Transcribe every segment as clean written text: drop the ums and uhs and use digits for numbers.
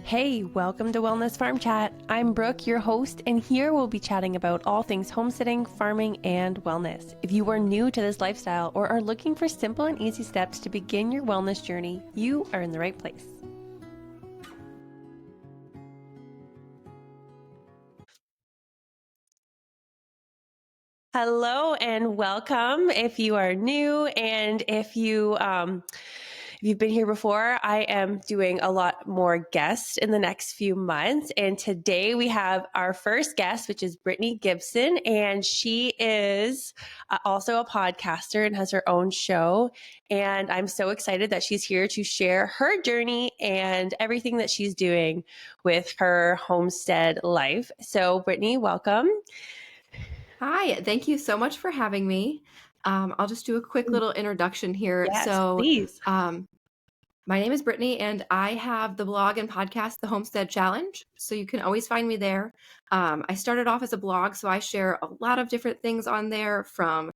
Hey, welcome to Wellness Farm Chat. I'm Brooke, your host, and here we'll be chatting about all things homesteading, farming, and wellness. If you are new to this lifestyle or are looking for simple and easy steps to begin your wellness journey, you are in the right place. Hello and welcome if you are new, and if you've been here before, I am doing a lot more guests in the next few months. And today we have our first guest, which is Brittney Gibson. And she is also a podcaster and has her own show. And I'm so excited that she's here to share her journey and everything that she's doing with her homestead life. So Brittney, welcome. Hi, thank you so much for having me. I'll just do a quick little introduction here. Yes, please. My name is Brittney, and I have the blog and podcast, The Homestead Challenge. So you can always find me there. I started off as a blog, so I share a lot of different things on there, from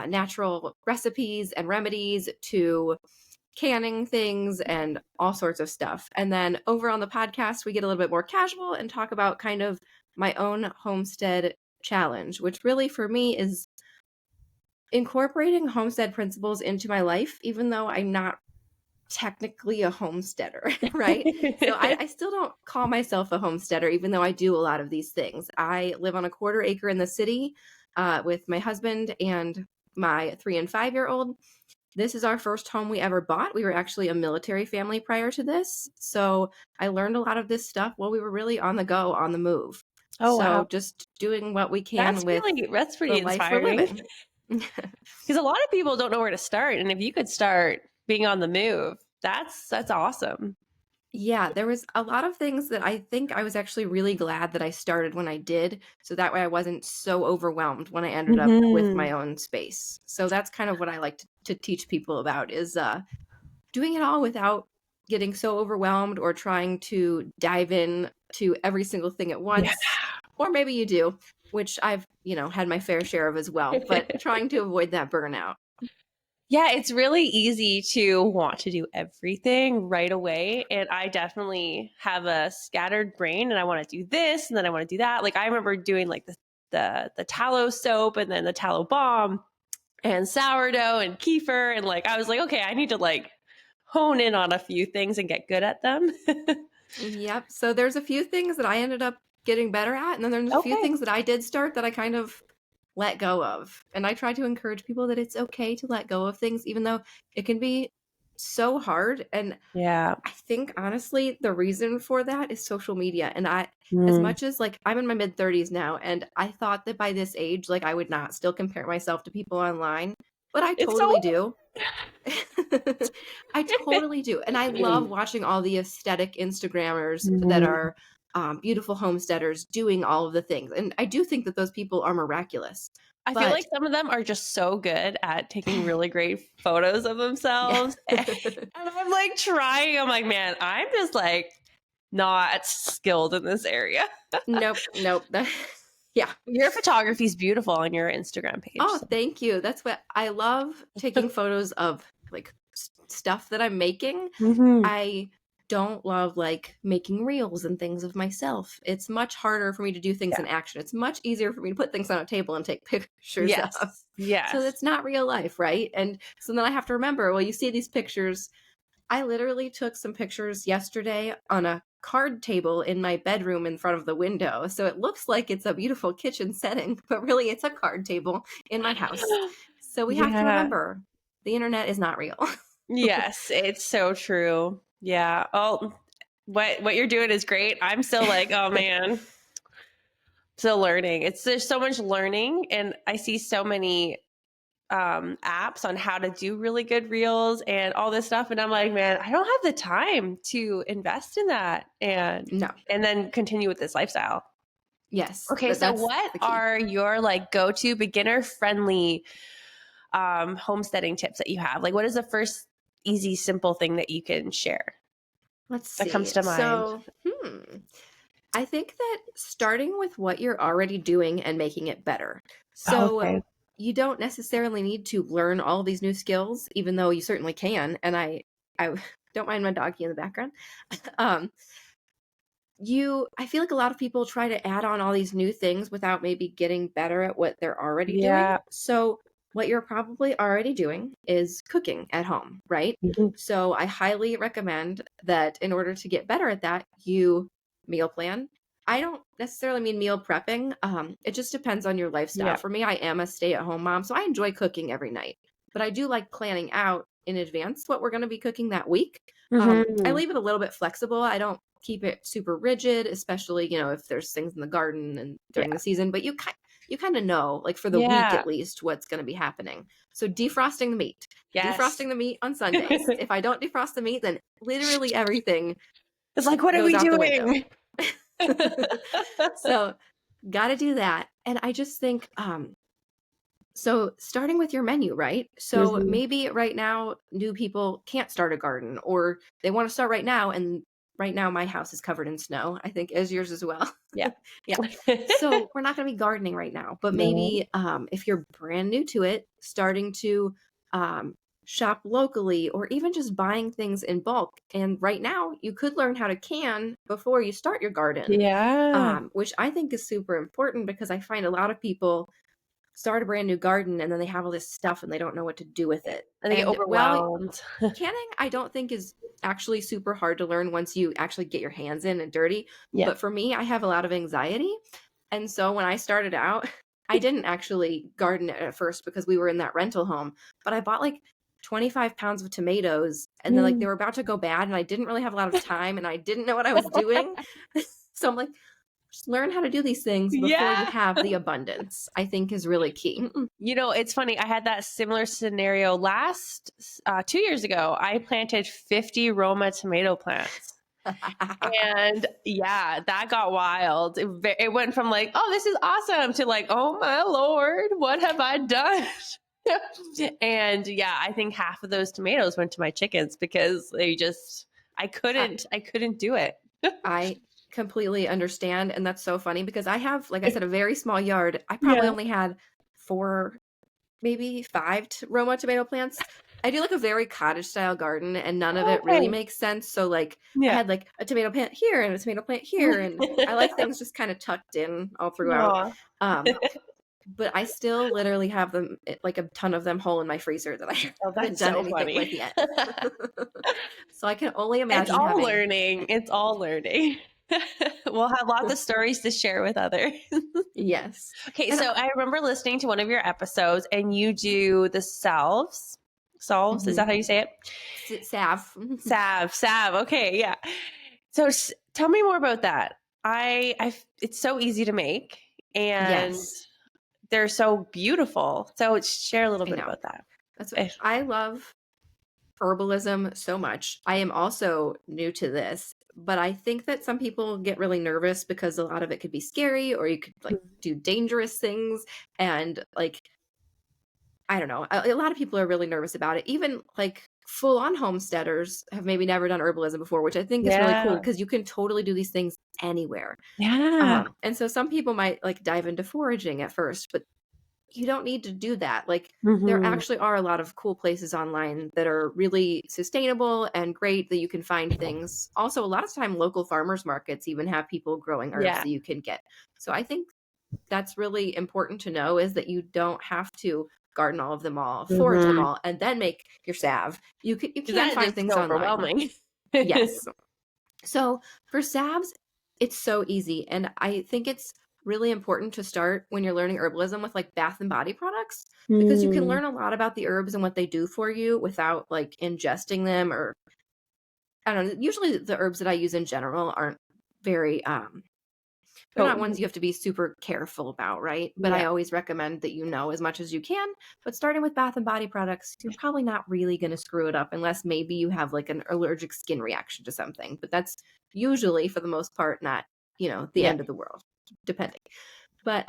natural recipes and remedies to canning things and all sorts of stuff. And then over on the podcast, we get a little bit more casual and talk about kind of my own homestead challenge, which really for me is incorporating homestead principles into my life, even though I'm not technically a homesteader, right? So I still don't call myself a homesteader, even though I do a lot of these things. I live on a 1/4 acre in the city with my husband and my 3 and 5-year-old. This is our first home we ever bought. We were actually a military family prior to this. So I learned a lot of this stuff while we were really on the go, on the move. Oh, So wow. just doing what we can That's with pretty the life we're inspiring. living. Because a lot of people don't know where to start. And if you could start being on the move, that's awesome. Yeah, there was a lot of things that I think I was actually really glad that I started when I did. So that way I wasn't so overwhelmed when I ended up with my own space. So that's kind of what I like to teach people about, is doing it all without getting so overwhelmed or trying to dive in to every single thing at once. Yeah. Or maybe you do, which I've, had my fair share of as well, but trying to avoid that burnout. Yeah, it's really easy to want to do everything right away. And I definitely have a scattered brain, and I want to do this and then I want to do that. Like I remember doing like the tallow soap and then the tallow balm and sourdough and kefir. And like I was like, okay, I need to like hone in on a few things and get good at them. Yep. So there's a few things that I ended up getting better at, and then there's a few Okay. things that I did start that I kind of let go of. And I try to encourage people that it's okay to let go of things, even though it can be so hard. And Yeah. I think honestly, the reason for that is social media. And as Mm. much as like I'm in my mid-30s now, and I thought that by this age, like I would not still compare myself to people online, but I It's so totally do. I totally do. And I love watching all the aesthetic Instagrammers that are beautiful homesteaders doing all of the things. And I do think that those people are miraculous. I feel like some of them are just so good at taking really great photos of Yeah. themselves. And I'm like trying, I'm like, man, I'm just like not skilled in this area. Nope. Yeah. Your photography is beautiful on your Instagram page. Oh, So. thank you. That's what I love, taking photos of like stuff that I'm making. I don't love like making reels and things of myself. It's much harder for me to do things in action. It's much easier for me to put things on a table and take pictures of. Yes. So it's not real life, right? And so then I have to remember, well, you see these pictures. I literally took some pictures yesterday on a card table in my bedroom in front of the window. So it looks like it's a beautiful kitchen setting, but really it's a card table in my house. So we have to remember, the internet is not real. Yes, it's so true. Yeah. Oh, what you're doing is great. I'm still like, oh man, still learning. There's so much learning, and I see so many apps on how to do really good reels and all this stuff, and I'm like, man, I don't have the time to invest in that and then continue with this lifestyle. Yes. Okay, so what are your like go-to beginner friendly homesteading tips that you have? Like, what is the first easy, simple thing that you can share? Let's see. That comes to mind. So, I think that starting with what you're already doing and making it better. So you don't necessarily need to learn all these new skills, even though you certainly can. And I don't mind my doggy in the background. I feel like a lot of people try to add on all these new things without maybe getting better at what they're already doing. Yeah. So what you're probably already doing is cooking at home, right? Mhm. So I highly recommend that in order to get better at that, you meal plan. I don't necessarily mean meal prepping. It just depends on your lifestyle. Yeah. For me, I am a stay-at-home mom, so I enjoy cooking every night. But I do like planning out in advance what we're going to be cooking that week. I Mhm. leave it a little bit flexible. I don't keep it super rigid, especially, if there's things in the garden and during Yeah. the season, but you kind of know, like for the week Yeah. at least, what's going to be happening. So defrosting the meat. Yes. Defrosting the meat on Sundays. If I don't defrost the meat, then literally everything It's like, what are goes we out the window. doing? So, got to do that. And I just think so starting with your menu, right? So Mhm. maybe right now new people can't start a garden, or they want to start right now, and right now my house is covered in snow, I think as yours as well. Yeah. Yeah. So we're not going to be gardening right now, but No. maybe if you're brand new to it, starting to um, shop locally or even just buying things in bulk. And right now you could learn how to can before you start your garden, Yeah. which I think is super important because I find a lot of people start a brand new garden and then they have all this stuff and they don't know what to do with it. And they get And while overwhelmed. canning, I don't think is actually super hard to learn once you actually get your hands in and dirty. Yeah. But for me, I have a lot of anxiety. And so when I started out, I didn't actually garden at first because we were in that rental home, but I bought like 25 pounds of tomatoes and then like they Mm. were about to go bad and I didn't really have a lot of time and I didn't know what I was doing. So I'm like, just learn how to do these things before you Yeah. have the abundance, I think is really key. It's funny. I had that similar scenario 2 years ago. I planted 50 Roma tomato plants. And yeah, that got wild. It went from like, oh, this is awesome to like, oh my Lord, what have I done? And yeah, I think half of those tomatoes went to my chickens because I couldn't do it. I completely understand, and that's so funny because I have, like I said, a very small yard. I probably Yeah. only had 4, maybe 5 Roma tomato plants. I do like a very cottage style garden, and none of it really Okay. makes sense. So like I Yeah. had like a tomato plant here and a tomato plant here, and I like things just kind of tucked in all throughout. Aw. Um, but I still literally have them, like a ton of them, whole in my freezer that I Oh, haven't that's done so anything with funny. yet. So I can only It's imagine all having. learning. It's all learning. We'll have lots of stories to share with others. Yes. Okay, And so I remember listening to one of your episodes and you do the salves. Salves, is that mhm. how you say it? Salve. Salve. Okay, yeah. So tell me more about that. It's so easy to make and Yes, they're so beautiful. So share a little I bit know. about that. That's what If- I love herbalism so much. I am also new to this, but I think that some people get really nervous because a lot of it could be scary or you could like do dangerous things and like I don't know. A lot of people are really nervous about it. Even like full on homesteaders have maybe never done herbalism before, which I think is really cool Yeah. because you can totally do these things anywhere. Yeah. And so some people might like dive into foraging at first, but you don't need to do that. Like there Mhm. actually are a lot of cool places online that are really sustainable and great that you can find things. Also, a lot of time local farmers markets even have people growing herbs Yeah. that you can get. So I think that's really important to know is that you don't have to garden all of them all, forage them Mhm. all, and then make your salve. You 'Cause can that find just things so online. overwhelming. Yes. So for salves, it's so easy. And I think it's really important to start when you're learning herbalism with like bath and body products because you can Mm. learn a lot about the herbs and what they do for you without like ingesting them or I don't know. Usually the herbs that I use in general aren't very they're not ones Potent. you have to be super careful about, right? But Yeah. I always recommend that you know as much as you can. But starting with bath and body products, you're probably not really going to screw it up unless maybe you have like an allergic skin reaction to something. But that's usually, for the most part, not, the Yeah. end of the world, depending. But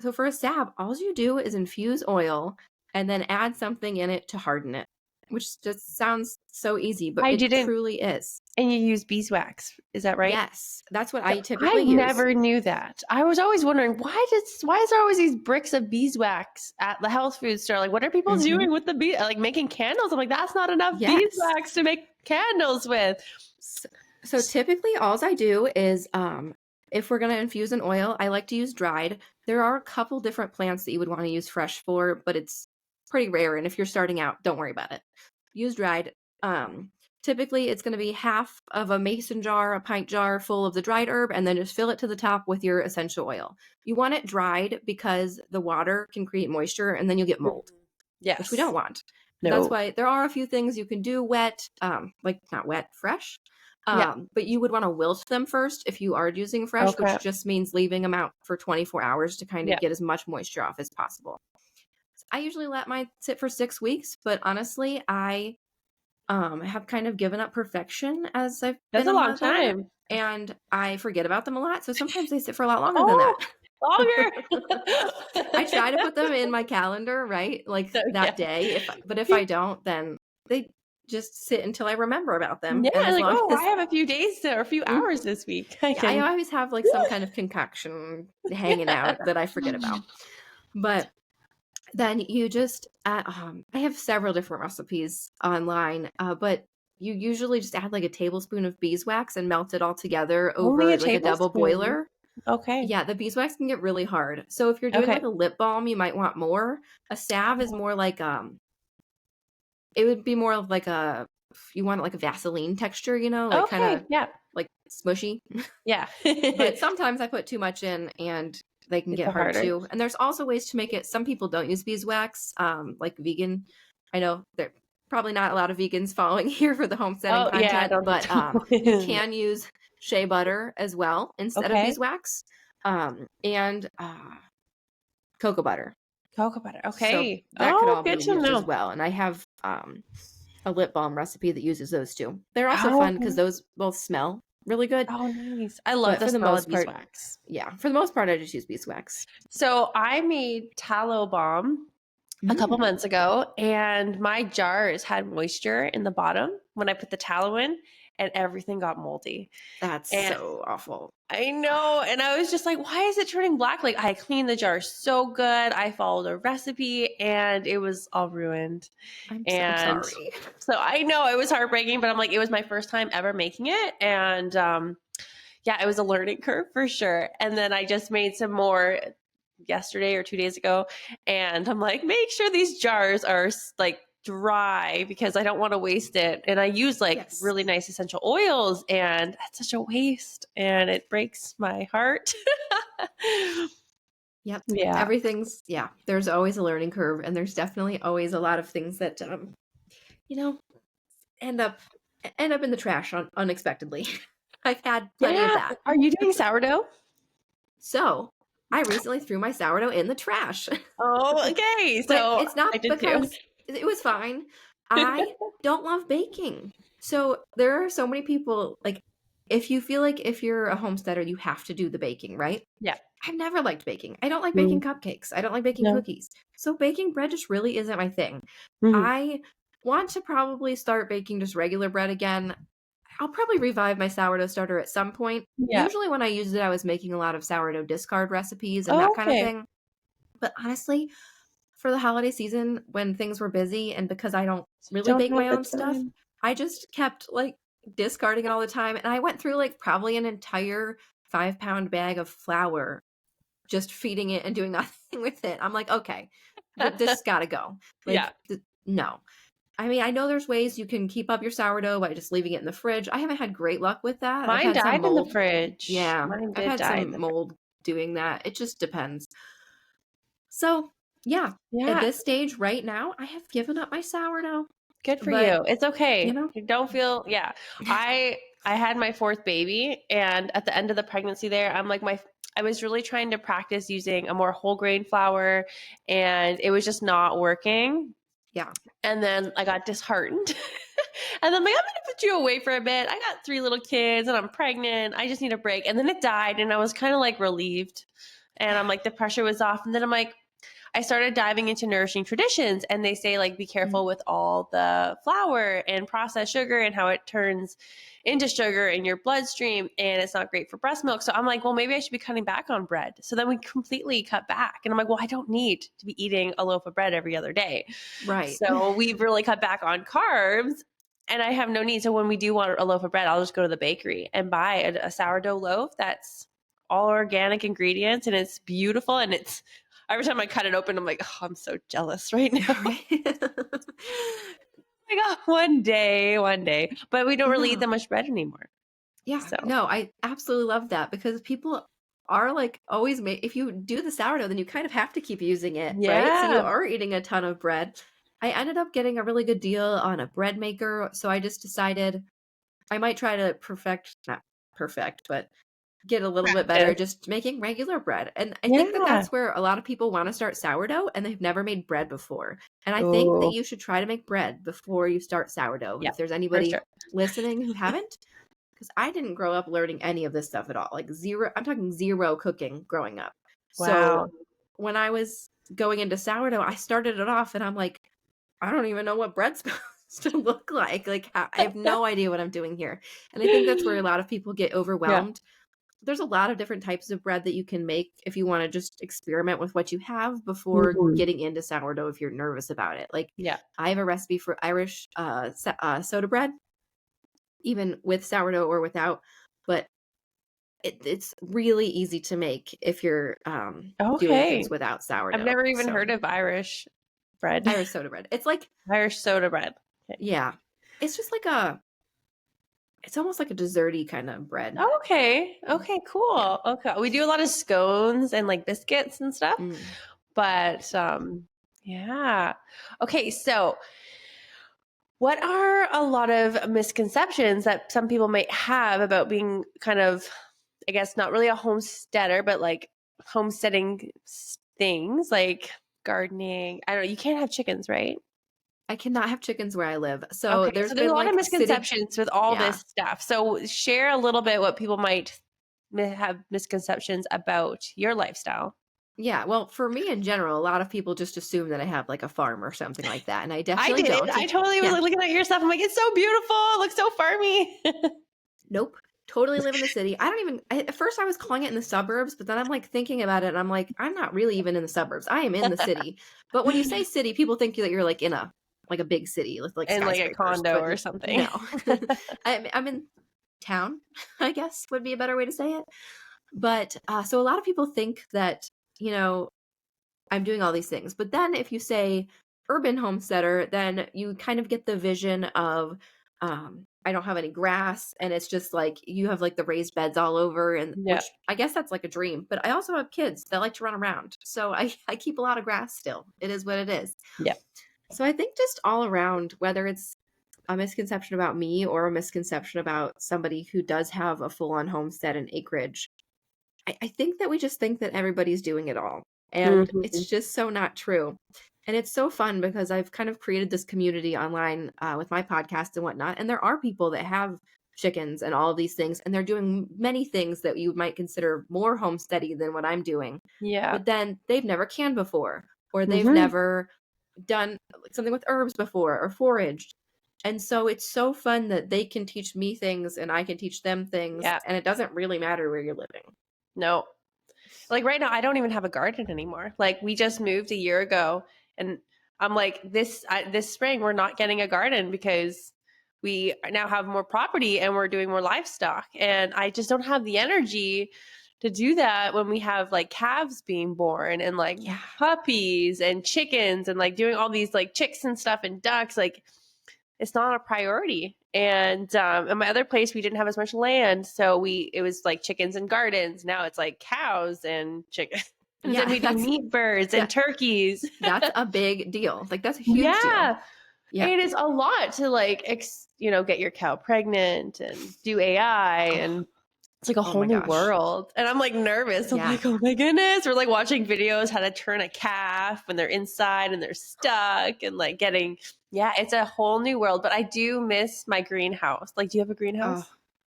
so for a salve, all you do is infuse oil and then add something in it to harden it, which just sounds so easy, but I it didn't truly is. and you use beeswax, is that right? Yes, that's what So I I typically use. never knew that. I was always wondering why is there always these bricks of beeswax at the health food store? Like, what are people Hmm. doing with the like making candles? I'm like, that's not enough Yes. beeswax to make candles with. So typically alls I do is, if we're gonna infuse an oil, I like to use dried. There are a couple different plants that you would wanna use fresh for, but it's pretty rare, and if you're starting out, don't worry about it. Use dried. Um, Typically, it's gonna be half of a mason jar, a pint jar full of the dried herb, and then just fill it to the top with your essential oil. You want it dried because the water can create moisture, and then you'll get mold, which we don't Yes. want. That's No. why there are a few things you can do wet, like not wet, fresh. Yeah. But you would want to wilt them first if you are using fresh, Okay. which just means leaving them out for 24 hours to kind of Yeah. get as much moisture off as possible. I usually let mine sit for 6 weeks, but honestly, I have kind of given up perfection as I've That's been a a long mother, time. and I forget about them a lot. So sometimes they sit for a lot longer than that. Oh, longer. I try to put them in my calendar, right? Like So, yeah. that day. But if I don't, then they just sit until I remember about them. And Yeah, as like, long oh, I as have a few days or a few Mhm. hours this week. I Yeah, I can. always have like some kind of concoction hanging out that I forget about. But then you just I have several different recipes online, but you usually just add like a tablespoon of beeswax and melt it all together Only over a like a double tablespoon. boiler. Okay. Yeah, the beeswax can get really hard. So if you're doing Okay. like a lip balm, you might want more. A salve is more like it would be more of like a you want like a Vaseline texture, like kind of Okay. Yeah. like smushy. Yeah. But sometimes I put too much in and they can It's get a hard harder. too. And there's also ways to make it. Some people don't use beeswax, like vegan. I know there probably not a lot of vegans following here for the homesteading Oh, yeah, I content, don't think but you so. can use shea butter as well instead of Okay. beeswax, and cocoa butter. Cocoa butter. So Okay. that could Oh, all be good to used as know. well. And I have a lip balm recipe that uses those too. They're also Oh, fun because okay. those both smell really good. Oh, nice. I love But the for the smell of most part, beeswax. yeah, for the most part, I just use beeswax. So I made tallow balm a couple Mm, months ago, and my jars had moisture in the bottom when I put the tallow in, and everything got moldy. that's And so awful. I know. And I was just like, why is it turning black? Like, I cleaned the jar so good. I followed a recipe, and it was all ruined. I'm so And sorry. so I know it was heartbreaking, but I'm like, it was my first time ever making it. And yeah, it was a learning curve for sure. And then I just made some more yesterday or 2 days ago. And I'm like, make sure these jars are like dry because I don't want to waste it. And I use like Yes. really nice essential oils, and that's such a waste. And it breaks my heart. Yep. Yeah. Yeah, there's always a learning curve, and there's definitely always a lot of things that you know, end up in the trash unexpectedly. I've had plenty of Yeah. that. Are you doing sourdough? So, I recently threw my sourdough in the trash. Oh, okay. But So it's not I did too. because it was fine. I don't love baking. So there are so many people, like, if you feel like if you're a homesteader, you have to do the baking, right? Yeah. I've never liked baking. I don't like baking Mm, cupcakes. I don't like baking no. cookies. So baking bread just really isn't my thing. Mhm. I want to probably start baking just regular bread again. I'll probably revive my sourdough starter at some point. Yeah. Usually when I used it, I was making a lot of sourdough discard recipes and that Oh, kind of okay. thing. But honestly, for the holiday season when things were busy and because I don't really Don't bake have my the own stuff, time. I just kept like discarding it all the time. And I went through like probably an entire 5-pound bag of flour just feeding it and doing nothing with it. I'm like, okay, this gotta go. Yeah. Like, no. I mean, I know there's ways you can keep up your sourdough by just leaving it in the fridge. I haven't had great luck with that. I've Mine had some died in the mold. fridge. Yeah, Mine I've did had die in some the fridge. mold doing that. It just depends. So, yeah, at Yeah. this stage right now, I have given up my sourdough, Good for but you. It's you okay. know, You don't feel, yeah. I had my fourth baby, and at the end of the pregnancy there, I was really trying to practice using a more whole grain flour, and it was just not working. yeah, And then I got disheartened. And then I'm like, I'm gonna put you away for a bit. I got 3 little kids and I'm pregnant. I just need a break. And then it died, and I was kind of like relieved. And I'm like, the pressure was off. And then I'm like, I started diving into nourishing traditions, and they say like be mm, careful with all the flour and processed sugar and how it turns into sugar in your bloodstream, and it's not great for breast milk. So I'm like, well, maybe I should be cutting back on bread. So then we completely cut back, and I'm like, well, I don't need to be eating a loaf of bread every other day. right. So we've really cut back on carbs. and I have no need. So when we do want a loaf of bread, I'll just go to the bakery and buy a sourdough loaf that's all organic ingredients, and it's beautiful. And it's every time I cut it open, I'm like, oh, I'm so jealous right now. Right. Like, oh, one day, but we don't really eat No. that much bread anymore. Yeah, So no, I absolutely love that because people are like always make if you do the sourdough, then you kind of have to keep using it, right? So you yeah. are eating a ton of bread. I ended up getting a really good deal on a bread maker, so I just decided I might try to not perfect, but get a little bit better Practice. just making regular bread. And I think that Yeah. that's where a lot of people want to start sourdough and they've never made bread before. And I think that Oh, you should try to make bread before you start sourdough. yeah, If there's for anybody sure. listening who haven't, because I didn't grow up learning any of this stuff at all. Like zero, I'm talking zero cooking growing up. So Wow. when I was going into sourdough, I started it off and I'm like, I don't even know what bread's supposed to look like. Like, I have no idea what I'm doing here. And I think that's where a lot of people get Yeah. overwhelmed. There's a lot of different types of bread that you can make if you want to just experiment with what you have before Mhm. getting into sourdough if you're nervous about it. Like, Yeah. I have a recipe for Irish soda bread, even with sourdough or without. But it's really easy to make if you're doing Okay. things without I've sourdough. never even So heard of Irish bread. Irish soda bread. It's like, Irish soda bread. Okay. yeah, it's just like it's almost like a desserty kind of bread. Okay. Okay, Yeah. cool. Okay. We do a lot of scones and like biscuits and stuff, Mm. but yeah. Okay, so what are a lot of misconceptions that some people might have about being kind of, I guess, not really a homesteader, but like homesteading things like gardening? I don't know. You can't have chickens, right? I cannot have chickens where I live. So Okay. So there's there's a been lot of like city, misconceptions with all yeah. this stuff. So share a little bit what people might have misconceptions about your lifestyle. Yeah, well, for me in general, a lot of people just assume that I have like a farm or something like that, and I I definitely did. don't. I totally was Yeah. like looking at your stuff. I'm like, it's so beautiful. It looks so farmy. Nope. Totally live in the city. I don't even at first I was calling it in the suburbs, but then I'm like thinking about it and I'm like, I'm not really even in the suburbs. I am in the city. But when you say city, people think that you're like in a big city with like And like a skyscrapers, condo but or something. no. I'm in town, I guess would be a better way to say it. But so a lot of people think that, you know, I'm doing all these things. But then if you say urban homesteader, then you kind of get the vision of I don't have any grass and it's just like you have like the raised beds all over and Yeah. which I guess that's like a dream. But I also have kids that like to run around. So I keep a lot of grass still. It is what it is. Yeah. So I think just all around, whether it's a misconception about me or a misconception about somebody who does have a full on homestead and acreage, I think that we just think that everybody's doing it all. And Mhm. it's just so not true. And it's so fun because I've kind of created this community online with my podcast and whatnot. And there are people that have chickens and all of these things, and they're doing many things that you might consider more homesteady than what I'm doing. Yeah. But then they've never canned before, or they've Mhm. never done something with herbs before or foraged. And so it's so fun that they can teach me things and I can teach them things. Yeah. And it doesn't really matter where you're living. No. Like right now, I don't even have a garden anymore. Like we just moved a year ago, and I'm like, this spring we're not getting a garden because we now have more property and we're doing more livestock, and I just don't have the energy to do that when we have like calves being born and like Yeah. puppies and chickens and like doing all these like chicks and stuff and ducks. Like it's not a priority. And in my other place, we didn't have as much land, so it was like chickens and gardens. Now it's like cows and chickens, and Yeah, we do meat birds and that turkeys. that's a big deal. Like, that's a huge deal. Yeah, Yeah. it is a lot to like get your cow pregnant and do AI, Oh, and it's like a oh whole my new gosh. world. And I'm like nervous. I'm Yeah. like, oh my goodness. We're like watching videos how to turn a calf when they're inside and they're stuck and like yeah, it's a whole new world. But I do miss my greenhouse. Like, do you have a Oh, greenhouse?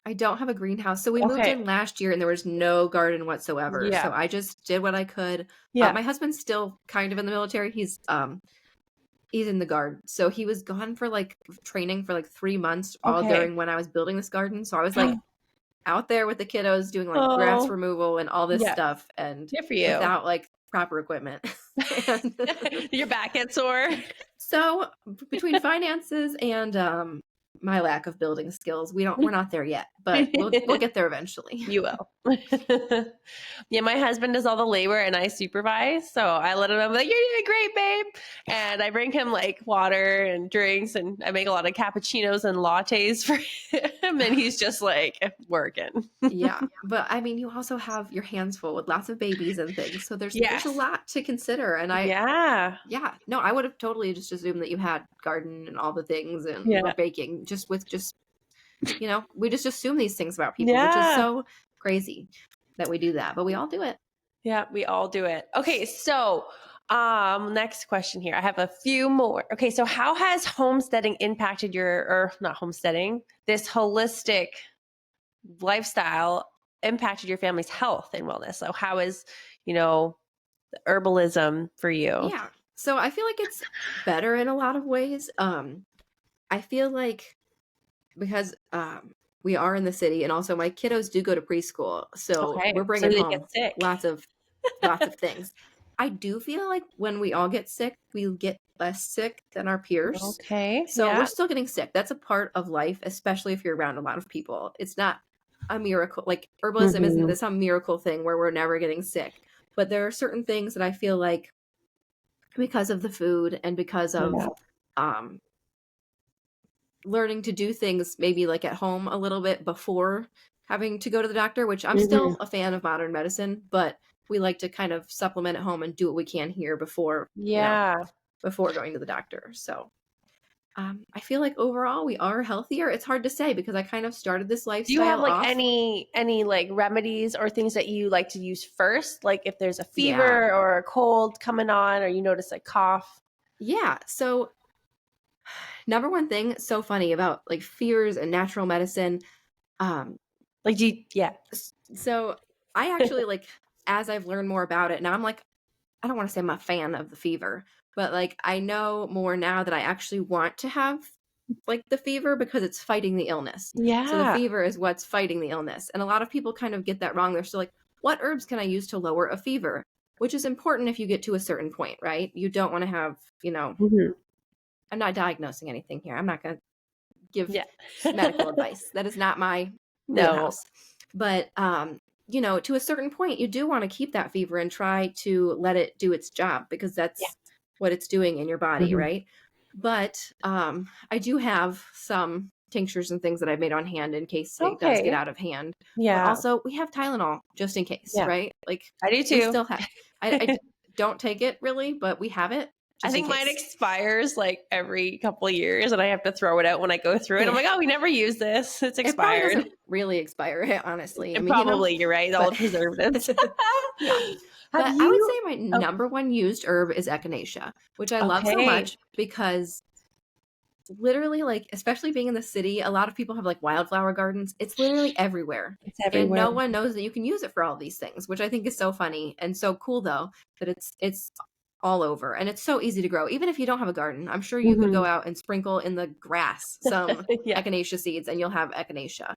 I don't have a greenhouse. So we moved Okay. in last year and there was no garden whatsoever. Yeah. So I just did what I could. Yeah. My husband's still kind of in the military. He's in the guard. So he was gone for like training for like 3 months all Okay. during when I was building this garden. So I was like out there with the kiddos doing like grass Oh, removal and all this yeah. stuff and Good for you. without like proper equipment. And Your back gets sore. so between finances and my lack of building skills. We're not there yet, but we'll get there eventually. You will. Yeah, my husband does all the labor and I supervise. So I let him know, I'm like, you're doing great, babe. And I bring him like water and drinks and I make a lot of cappuccinos and lattes for him. And he's just like working. Yeah, but I mean, you also have your hands full with lots of babies and things, so there's a Yes. lot to consider. And Yeah. no, I would have totally just assumed that you had garden and all the things and were Yeah. baking just we just assume these things about people, which is Yeah. so crazy that we do that, but we all do it. Yeah, we all do it. Okay, so next question here. I have a few more. Okay, so how has homesteading impacted or not homesteading, this holistic lifestyle impacted your family's health and wellness? So how is, herbalism for you? Yeah. So I feel like it's better in a lot of ways. I feel like because we are in the city and also my kiddos do go to preschool, so Okay, we're so bringing they get home sick. lots of things. I do feel like when we all get sick, we get less sick than our peers. Okay, So yeah. we're still getting sick. That's a part of life, especially if you're around a lot of people. It's not a miracle. Like herbalism isn't some miracle thing where we're never getting sick. But there are certain things that I feel like because of the food and because of um, learning to do things maybe like at home a little bit before having to go to the doctor, which I'm still a fan of modern medicine, but we like to kind of supplement at home and do what we can here before, before going to the doctor. So I feel like overall we are healthier. It's hard to say because I kind of started this lifestyle Do you have like off. any like remedies or things that you like to use first? Like if there's a fever Yeah. or a cold coming on or you notice a cough? Yeah. So number one thing so funny about like fevers and natural medicine. Like So I actually like as I've learned more about it, now I'm like, I don't want to say I'm a fan of the fever, but like I know more now that I actually want to have like the fever because it's fighting the illness. So the Yeah. fever is what's fighting the illness. And a lot of people kind of get that wrong. They're still like, what herbs can I use to lower a fever? Which is important if you get to a certain point, right? You don't want to have, I'm not diagnosing anything here. I'm not going to give medical advice. That is not my wheelhouse. But to a certain point, you do want to keep that fever and try to let it do its job because that's what it's doing in your body, right? But I do have some tinctures and things that I've made on hand in case it does get out of hand. Yeah. But also, we have Tylenol just in case, right? Like I do too. We still have. I don't take it really, but we have it. I think mine expires like every couple of years and I have to throw it out when I go through it. I'm like, oh, we never use this. It's expired. It probably doesn't really expire, honestly. You're right. All the preservatives. But I would say my number one used herb is echinacea, which I love so much because literally, like, especially being in the city, a lot of people have like wildflower gardens. It's literally everywhere. It's everywhere. And no one knows that you can use it for all these things, which I think is so funny and so cool though, that it's all over and it's so easy to grow. Even if you don't have a garden, I'm sure you could go out and sprinkle in the grass some echinacea seeds and you'll have echinacea.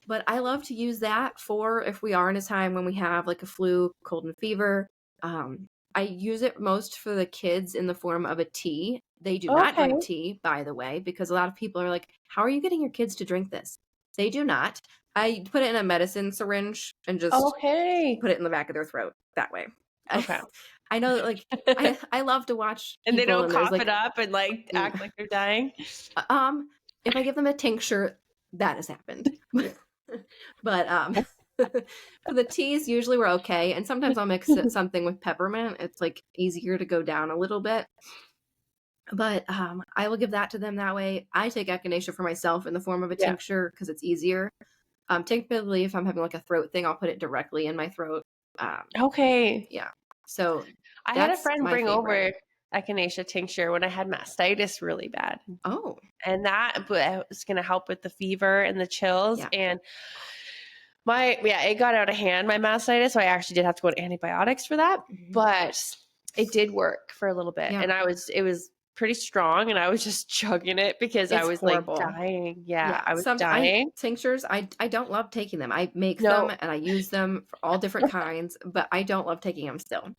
But I love to use that for if we are in a time when we have like a flu, cold and fever. I use it most for the kids in the form of a tea. They do not drink tea, by the way, because a lot of people are like, how are you getting your kids to drink this? They do not. I put it in a medicine syringe and just put it in the back of their throat that way. Okay. I know that like I love to watch and they don't cough like, it up and like act like they're dying. If I give them a tincture, that has happened. But for the teas, usually we're okay. And sometimes I'll mix something with peppermint. It's like easier to go down a little bit. But I will give that to them that way. I take echinacea for myself in the form of a tincture because it's easier. Typically, if I'm having like a throat thing, I'll put it directly in my throat. Yeah. So I had a friend bring over echinacea tincture when I had mastitis really bad. Oh. And that was going to help with the fever and the chills. And it got out of hand, my mastitis. So I actually did have to go to antibiotics for that. But it did work for a little bit. And it was pretty strong and I was just chugging it because I was horrible. Like dying. I was dying. Tinctures, I don't love taking them. I make them and I use them for all different kinds, but I don't love taking them still.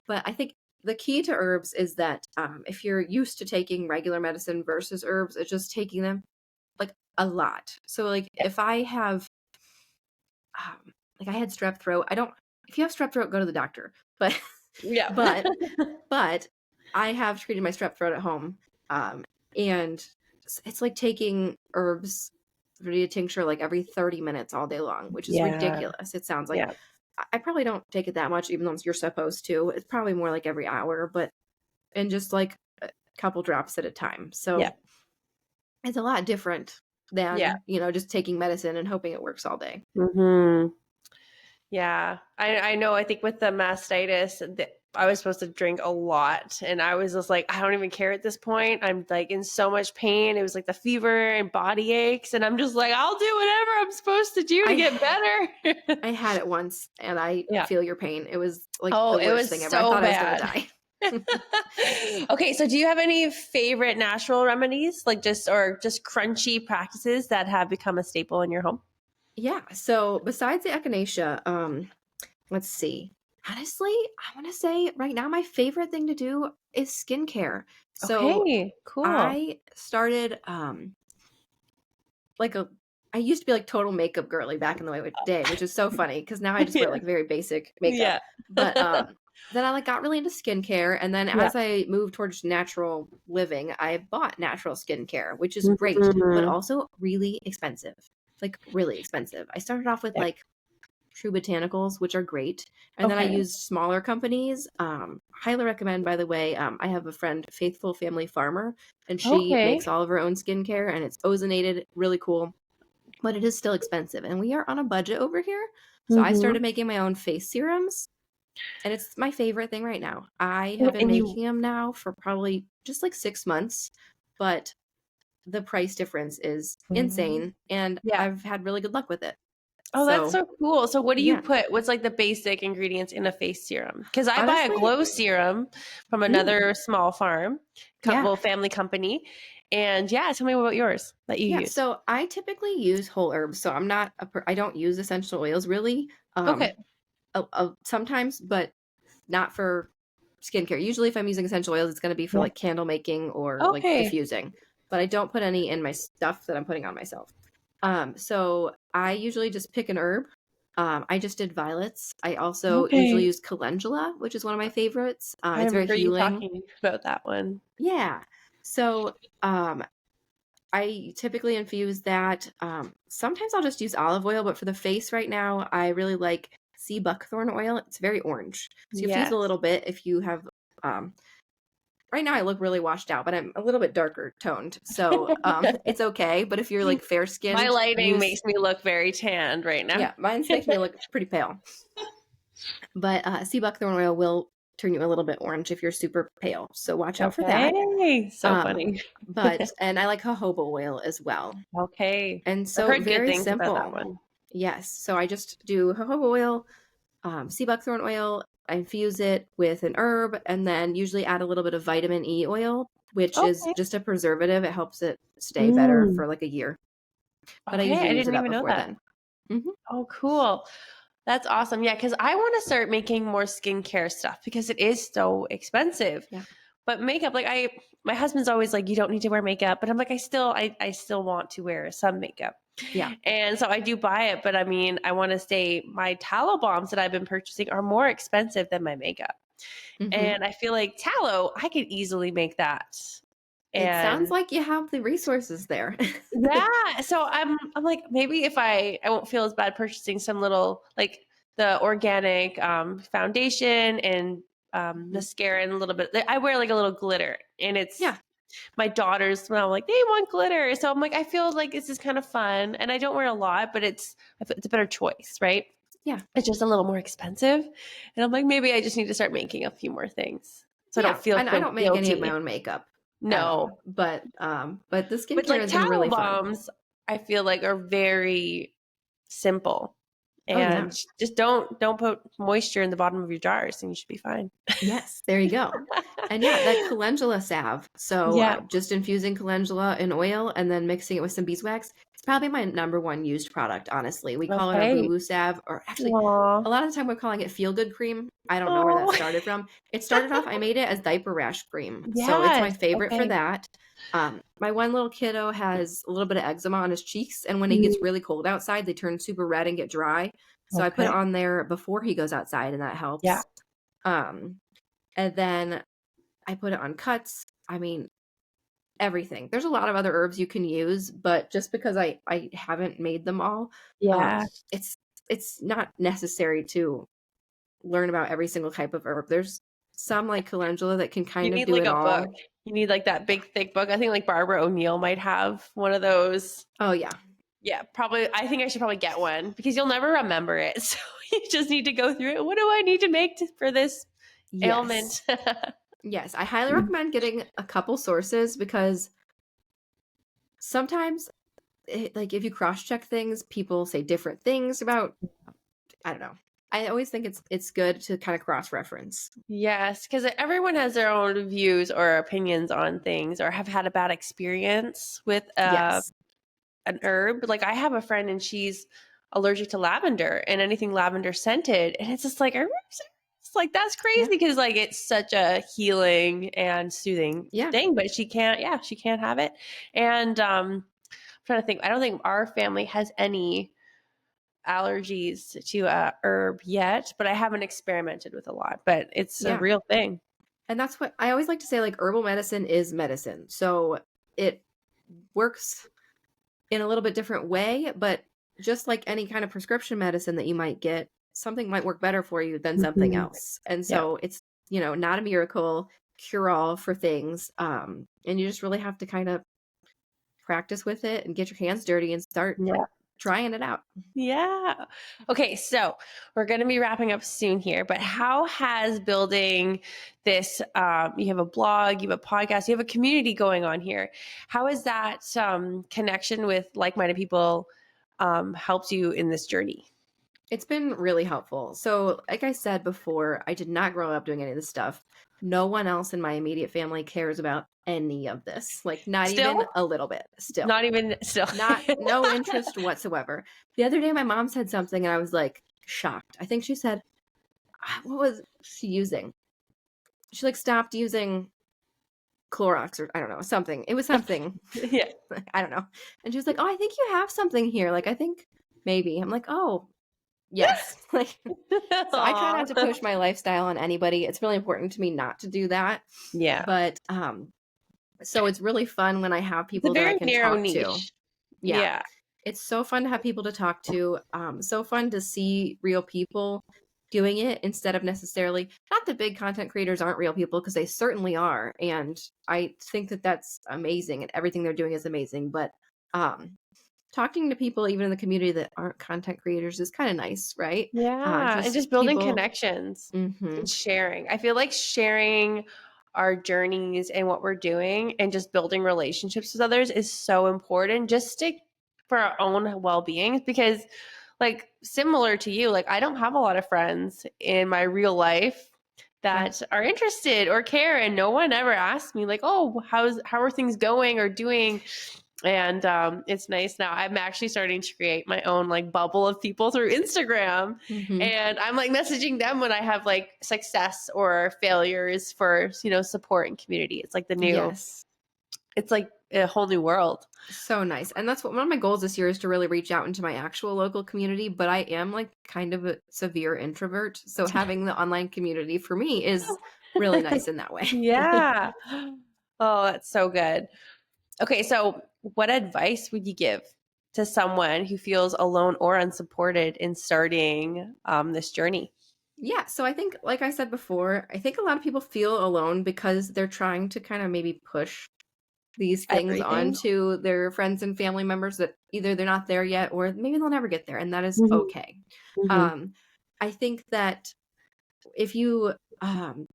But I think the key to herbs is that if you're used to taking regular medicine versus herbs, it's just taking them like a lot. So like Yeah. if I have like I had strep throat, I don't if you have strep throat, go to the doctor. But Yeah. but but I have treated my strep throat at home. And it's like taking herbs via tincture like every 30 minutes all day long, which is Yeah. ridiculous. It sounds like Yeah. I probably don't take it that much, even though you're supposed to. It's probably more like every hour, but and just like a couple drops at a time. Yeah. So it's a lot different Yeah. than, just taking medicine and hoping it works all day. Hmm. Yeah. I know. I think with the mastitis, I was supposed to drink a lot. And I was just like, I don't even care at this point. I'm like in so much pain. It was like the fever and body aches. And I'm just like, I'll do whatever I'm supposed to do to I get better. I had it once and I Yeah. feel your pain. It was like Oh, the it worst was thing ever. I so thought bad. I was gonna die. Okay, so do you have any favorite natural remedies, like just crunchy practices that have become a staple in your home? Yeah. So besides the echinacea, let's see. Honestly, I want to say right now my favorite thing to do is skincare. So Okay, cool. I started like a I used to be like total makeup girly back in the day, which is so funny because now I just wear Yeah. like very basic makeup. Yeah. But then I like got really into skincare, and then Yeah. as I moved towards natural living, I bought natural skincare, which is great, but Mhm. also really expensive. Like really expensive. I started off with Yeah. like True Botanicals, which are great. And then I Okay. used smaller companies. Highly recommend, by the way. I have a friend, Faithful Family Farmer, and she makes Okay. all of her own skincare, and it's ozonated, really cool. But it is still expensive, and we are on a budget over here. So I Mhm. started making my own face serums, and it's my favorite thing right now. I have And been and you making them now for probably just like 6 months, but the price difference is Mhm. insane, and Yeah. I've had really good luck with it. Oh, that's So so cool. So what do you yeah, put? What's like the basic ingredients in a face serum? Because I buy a honestly, glow serum from mm, another small farm, yeah. family company. And yeah, tell me about yours that you Yeah, use. so I typically use whole herbs. So I don't use essential oils really. Okay. Sometimes, but not for skincare. Usually if I'm using essential oils, it's going to be for Yeah. like candle making or like Okay. diffusing. But I don't put any in my stuff that I'm putting on myself. So I usually just pick an herb. I just did violets. I also usually Okay. use calendula, which is one of my favorites. I It's very remember you healing. talking about that one. Yeah. So I typically infuse that. Sometimes I'll just use olive oil, but for the face right now, I really like sea buckthorn oil. It's very orange. So you have to use a Yes. little bit if you have. Right now, I look really washed out, but I'm a little bit darker toned. So it's okay. But if you're like fair My skinned, lighting use. makes me look very tanned right now. Yeah, mine makes me look pretty pale. But sea buckthorn oil will turn you a little bit orange if you're super pale. So watch out for that. Okay. So Um, funny. and I like jojoba oil as well. Okay. And I've so heard good very things about that simple. one. Yes. So I just do jojoba oil, sea buckthorn oil. I infuse it with an herb and then usually add a little bit of vitamin E oil, which is Okay. just a preservative. It helps it stay better Mm. for like a year. But I Okay. I usually use it didn't up even know before that. then. Hmm. Oh, cool. That's awesome. Yeah, because I want to start making more skincare stuff because it is so expensive. Yeah. But makeup, like my husband's always like, you don't need to wear makeup. But I'm like, I still want to wear some makeup. Yeah. And so I do buy it. But I mean, I want to say my tallow bombs that I've been purchasing are more expensive than my makeup. Hmm. And I feel like tallow, I could easily make that. It sounds And like you have the resources there. yeah, so I'm like maybe if I won't feel as bad purchasing some little like the organic foundation and Mhm. mascara and a little bit. I wear like a little glitter, and it's Yeah. my daughters smell like they want glitter, so I'm like I feel like this is kind of fun, and I don't wear a lot, but it's a better choice, right? Yeah. It's just a little more expensive, and I'm like maybe I just need to start making a few more things so I don't Yeah. feel And I so don't make any of my guilty. own makeup at all. No, But the but skincare like has been tallow really fun. bombs, I feel like are very simple. Oh, yeah. and just don't put moisture in the bottom of your jars, and you should be fine. Yes, there you go. And yeah, that calendula salve. So Yeah. just infusing calendula in oil and then mixing it with some beeswax. It's probably my number one used product, honestly. We call it our Okay. boo-boo salve, or actually, Aw. a lot of the time we're calling it feel-good cream. I don't know where that Oh. started from. It started off, I made it as diaper rash cream. So it's my Yes. favorite for Okay. that. My one little kiddo has a little bit of eczema on his cheeks, and when it Mm, gets really cold outside, they turn super red and get dry. So I put it okay. on there before he goes outside, and that Yeah. helps. Um, and then I put it on cuts. I mean, everything. There's a lot of other herbs you can use, but just because I haven't made them all, Yeah. it's not necessary to learn about every single type of herb. There's some like calendula that can You kind of need do like it a book. all. You need like that big thick book. I think like Barbara O'Neill might have one of those. Oh yeah. Yeah, probably. I think I should probably get one because you'll never remember it. So you just need to go through it. What do I need to make for this Yes. ailment? Yes. I highly recommend getting a couple sources because sometimes like if you cross-check things, people say different things about, I don't know. I always think it's good to kind of cross-reference. Yes, because everyone has their own views or opinions on things, or have had a bad experience with Yes. an herb. Like I have a friend, and she's allergic to lavender and anything lavender scented, and it's just like it's like that's crazy Yeah. because like it's such a healing and soothing Yeah. thing, but she can't. Yeah, she can't have it. And I'm trying to think. I don't think our family has any allergies to herb yet, but I haven't experimented with a lot. But it's a Yeah. real thing. And that's what I always like to say, like herbal medicine is medicine. So it works in a little bit different way, but just like any kind of prescription medicine that you might get, something might work better for you than something Mhm. else. And Yeah. so it's, not a miracle cure all for things. And you just really have to kind of practice with it and get your hands dirty and start Yeah. trying it out. Yeah. Okay, so we're going to be wrapping up soon here, but Mhm. how has building this, you have a blog, you have a podcast, you have a community going on here. How has that connection with like-minded people helped you in this journey? It's been really helpful. So, like I said before, I did not grow up doing any of this stuff. No one else in my immediate family cares about any of this. Like not even Still? a little bit. Still. Not even still. Not no interest whatsoever. The other day my mom said something and I was like shocked. I think she said, what was she using? She like stopped using Clorox or I don't know, something. It was something. Yeah. I don't know. And she was like, "Oh, I think you have something here. Like I think maybe." I'm like, "Oh, yes." Like so I try Aw. not to push my lifestyle on anybody. It's really important to me not to do that. Yeah. But so it's really fun when I have It's a people that I very can narrow talk to. niche. Yeah. Yeah. It's so fun to have people to talk to. So fun to see real people doing it instead of necessarily, not that big content creators aren't real people, because they certainly are. And I think that that's amazing and everything they're doing is amazing. But um, talking to people, even in the community that aren't content creators, is kind of nice, right? Yeah, and Just just building people. connections Hmm. and sharing. I feel like sharing our journeys and what we're doing and just building relationships with others is so important just to for our own well-being because like similar to you, like I don't have a lot of friends in my real life Yeah. that are interested or care and no one ever asks me like, "Oh, how are things going or doing?" And it's nice now. I'm actually starting to create my own like bubble of people through Instagram, Hmm. and I'm like messaging them when I have like success or failures for support and community. It's like Yes. it's like a whole new world. So nice. And that's what one of my goals this year is to really reach out into my actual local community, but I am like kind of a severe introvert. So having the online community for me is really nice in that way. Yeah. Oh, that's so good. Okay, so what advice would you give to someone who feels alone or unsupported in starting this journey? Yeah, so I think like I said before, I think a lot of people feel alone because they're trying to kind of maybe push these things Everything. onto their friends and family members that either they're not there yet or maybe they'll never get there, and that is Mhm, okay. mhm. Um I think that if you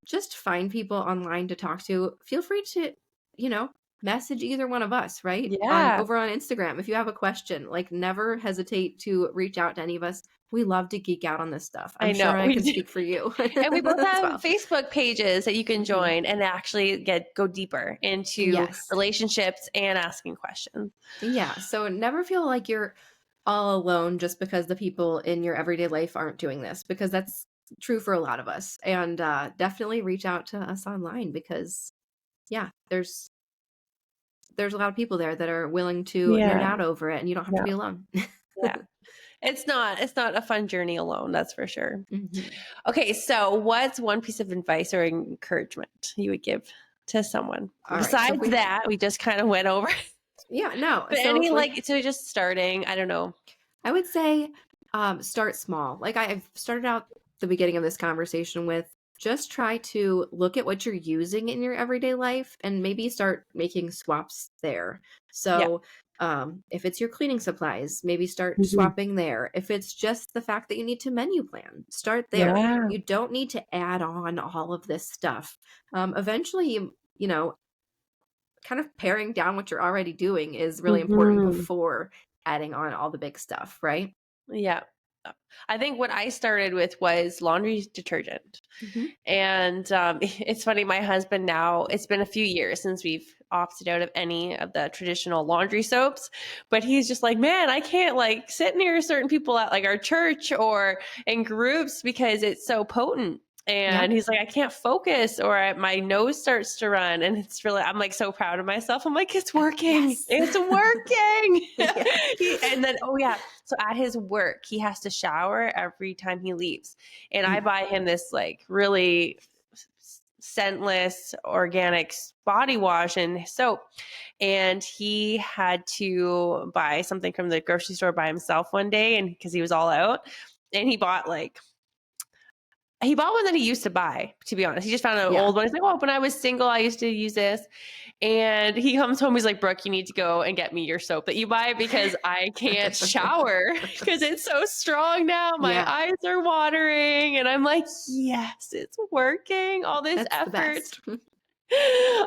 just find people online to talk to, feel free to, you know, message either one of us, right? On Yeah. over on Instagram. If you have a question, like never hesitate to reach out to any of us. we love to geek out on this stuff. I I'm sure know I we can do. speak for you And we both as have well. Facebook pages that you can Mhm. join and actually go deeper into Yes. relationships and asking questions. Yeah. So never feel like you're all alone just because the people in your everyday life aren't doing this, because that's true for a lot of us. And definitely reach out to us online because, yeah, there's a lot of people there that are willing to nerd Yeah. out over it, and you don't have to Yeah. be alone. Yeah. It's not a fun journey alone, that's for sure. Mhm. Okay, so what's one piece of advice or encouragement you would give to someone? All right. So if Besides we, that, we just kind of went over. yeah, no. But So any if we're like so just starting, I don't know. I would say start small. Like I've started out the beginning of this conversation with, just try to look at what you're using in your everyday life and maybe start making swaps there. Yeah. So if it's your cleaning supplies, maybe start Mhm. swapping there. If it's just the fact that you need to menu plan, start there. Yeah. You don't need to add on all of this stuff. Eventually, you know, kind of paring down what you're already doing is really important Mhm. before adding on all the big stuff, right? Yeah. I think what I started with was laundry detergent. Mhm. And it's funny, my husband now, it's been a few years since we've opted out of any of the traditional laundry soaps, but he's just like, man, I can't like sit near certain people at like our church or in groups because it's so potent. Yeah. And he's like, I can't focus or my nose starts to run. And it's really, I'm like so proud of myself. I'm like, it's working. Yes. It's working. Yeah. And then, oh yeah. So at his work, he has to shower every time he leaves. And I Mm. buy him this like really scentless organic body wash and soap. And he had to buy something from the grocery store by himself one day, and because he was all out, and he bought one that he used to buy, to be honest. He just found an Yeah. old one. He's like, oh, when I was single, I used to use this. And he comes home, he's like, Brooke, you need to go and get me your soap that you buy because I can't shower because it's so strong now. My Yeah. eyes are watering. And I'm like, yes, it's working. All this That's the effort. best.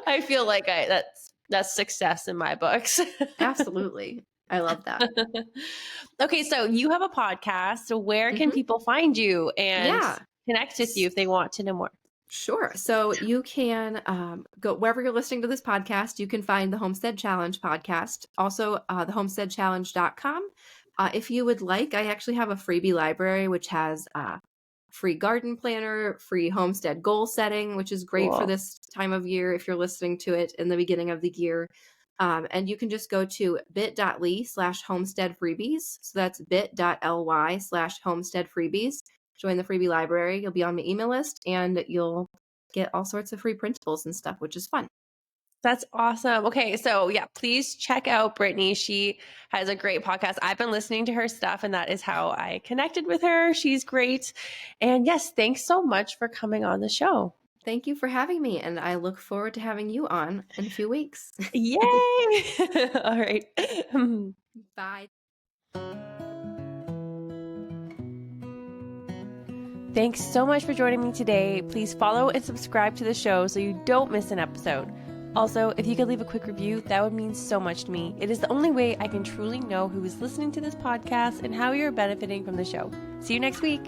I feel like that's success in my books. Absolutely. I love that. Okay, so you have a podcast. So where can Mhm. people find you and Yeah. connect with you if they want to know more? Sure. So you can go wherever you're listening to this podcast, you can find the Homestead Challenge podcast. Also, thehomesteadchallenge.com. If you would like, I actually have a freebie library, which has free garden planner, free homestead goal setting, which is great for Cool. this time of year if you're listening to it in the beginning of the year. And you can just go to bit.ly/homestead freebies. So that's bit.ly/homestead freebies. Join the freebie library. You'll be on my email list and you'll get all sorts of free printables and stuff, which is fun. That's awesome. Okay, so yeah, please check out Brittney. She has a great podcast. I've been listening to her stuff, and that is how I connected with her. She's great. And yes, thanks so much for coming on the show. Thank you for having me, and I look forward to having you on in a few weeks. Yay! All right. Bye. Thanks so much for joining me today. Please follow and subscribe to the show so you don't miss an episode. Also, if you could leave a quick review, that would mean so much to me. It is the only way I can truly know who is listening to this podcast and how you're benefiting from the show. See you next week.